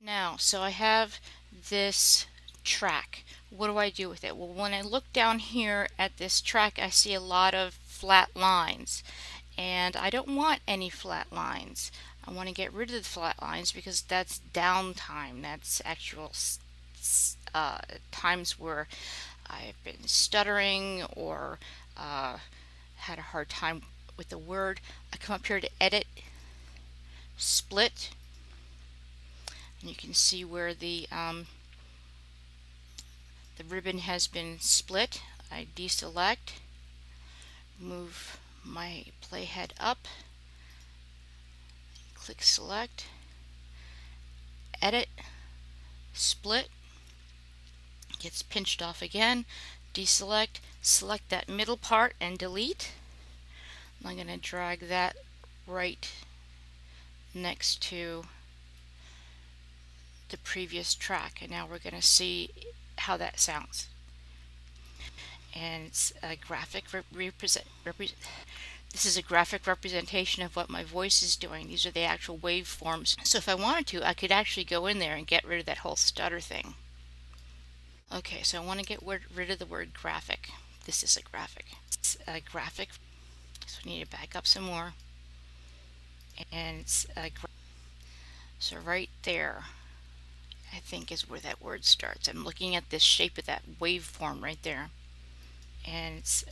Now, so I have this track. What do I do with it? Well, when I look down here at this track, I see a lot of flat lines, and I don't want any flat lines. I want to get rid of the flat lines because that's downtime. That's actual times where I've been stuttering or had a hard time with the word. I come up here to edit, split, and you can see where the ribbon has been split. I deselect, move my playhead up, click select, edit, split, gets pinched off again, deselect, select that middle part and delete. I'm going to drag that right next to the previous track, and now we're going to see how that sounds. And it's a graphic this is a graphic representation of what my voice is doing. These are the actual waveforms. So if I wanted to, I could actually go in there and get rid of that whole stutter thing. Okay, so I want to get rid of the word graphic. This is a graphic. It's a graphic. So we need to back up some more. And it's a so right there, I think, is where that word starts. I'm looking at this shape of that waveform right there. And it's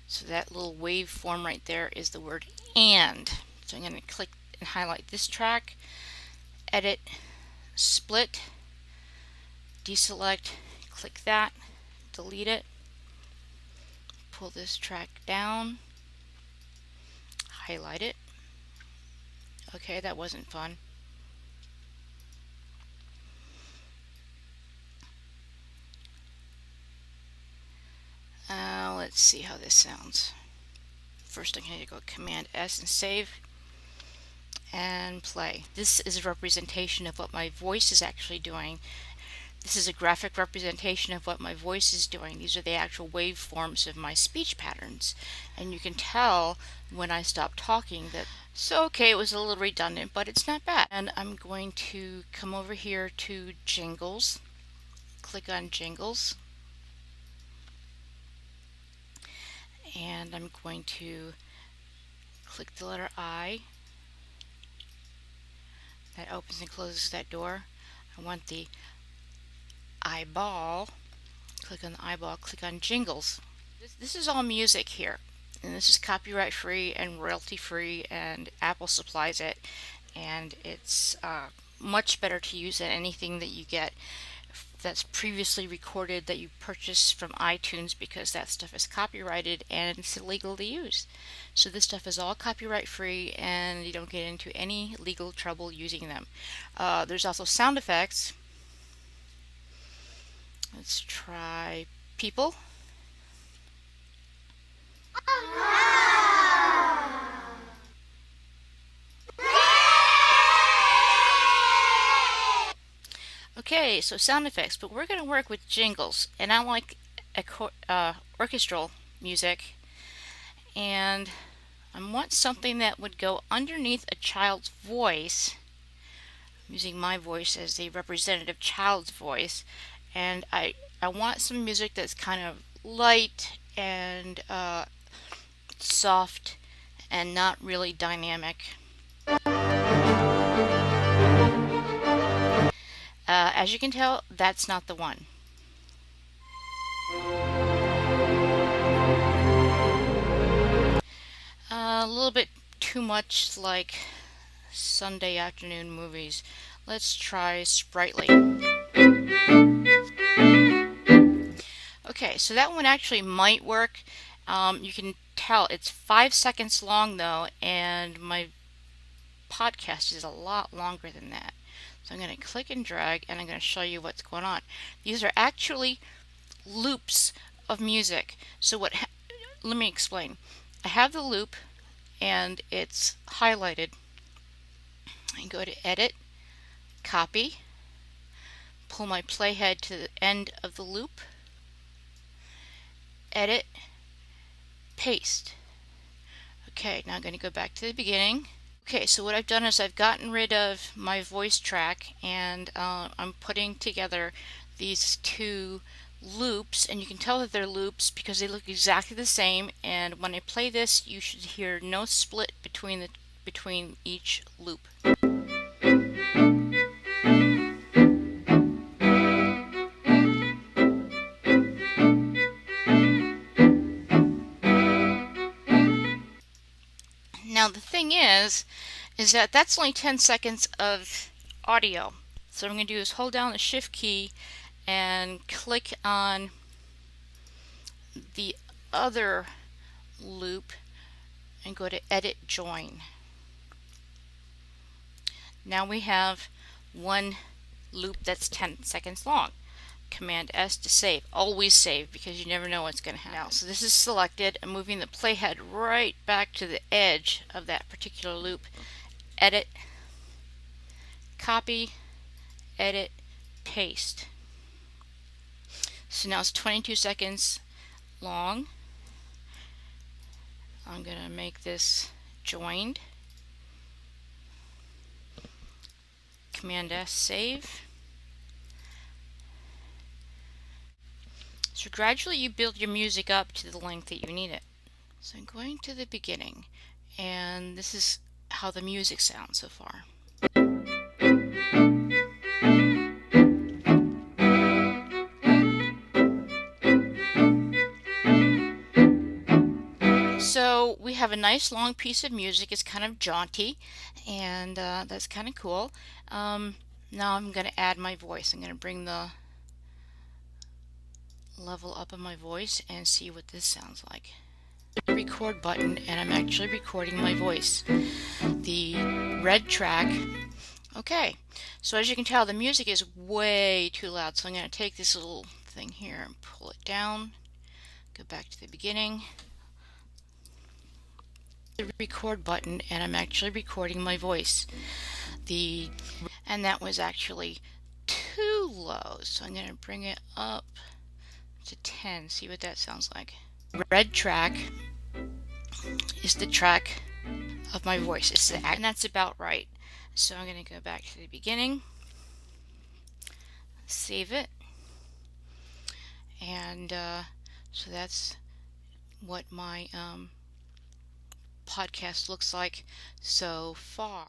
so that little waveform right there is the word and. So I'm going to click and highlight this track, edit, split, deselect, click that, delete it, pull this track down, highlight it. Okay, that wasn't fun. Let's see how this sounds. First I'm going to go Command S and save and play. This is a representation of what my voice is actually doing. This is a graphic representation of what my voice is doing. These are the actual waveforms of my speech patterns. And you can tell when I stop talking that, so okay, it was a little redundant, but it's not bad. And I'm going to come over here to Jingles, click on Jingles, and I'm going to click the letter I. That opens and closes that door. I want the eyeball. Click on the eyeball, click on Jingles. This is all music here, and this is copyright free and royalty free, and Apple supplies it, and it's much better to use than anything that you get that's previously recorded that you purchase from iTunes, because that stuff is copyrighted and it's illegal to use. So this stuff is all copyright free and you don't get into any legal trouble using them. There's also sound effects. Let's try people. Okay, so sound effects, but we're going to work with jingles, and I like orchestral music, and I want something that would go underneath a child's voice, using my voice as the representative child's voice, and I want some music that's kind of light and soft and not really dynamic. As you can tell, that's not the one. A little bit too much like Sunday afternoon movies. Let's try Sprightly. Okay, so that one actually might work. You can tell it's 5 seconds long though, and my podcast is a lot longer than that. So I'm going to click and drag, and I'm going to show you what's going on. These are actually loops of music. So let me explain. I have the loop and it's highlighted. I go to edit, copy, pull my playhead to the end of the loop, edit, paste. Okay, now I'm going to go back to the beginning. Okay, so what I've done is I've gotten rid of my voice track, and I'm putting together these two loops, and you can tell that they're loops because they look exactly the same, and when I play this you should hear no split between each loop. Now the thing is that that's only 10 seconds of audio. So what I'm going to do is hold down the shift key and click on the other loop and go to edit join. Now we have one loop that's 10 seconds long. Command S to save. Always save because you never know what's going to happen. Now, so this is selected. I'm moving the playhead right back to the edge of that particular loop. Edit, copy, edit, paste. So now it's 22 seconds long. I'm going to make this joined. Command S, save. So gradually you build your music up to the length that you need it. So I'm going to the beginning, and this is how the music sounds so far. So we have a nice long piece of music. It's kind of jaunty, and that's kind of cool. Now I'm going to add my voice. I'm going to bring the level up of my voice and see what this sounds like. Record button, and I'm actually recording my voice. The red track. Okay, so as you can tell, the music is way too loud, so I'm going to take this little thing here and pull it down. Go back to the beginning. The record button, and I'm actually recording my voice. And that was actually too low, so I'm going to bring it up to 10. See what that sounds like. Red track is the track of my voice. And that's about right. So I'm going to go back to the beginning, save it, and so that's what my podcast looks like so far.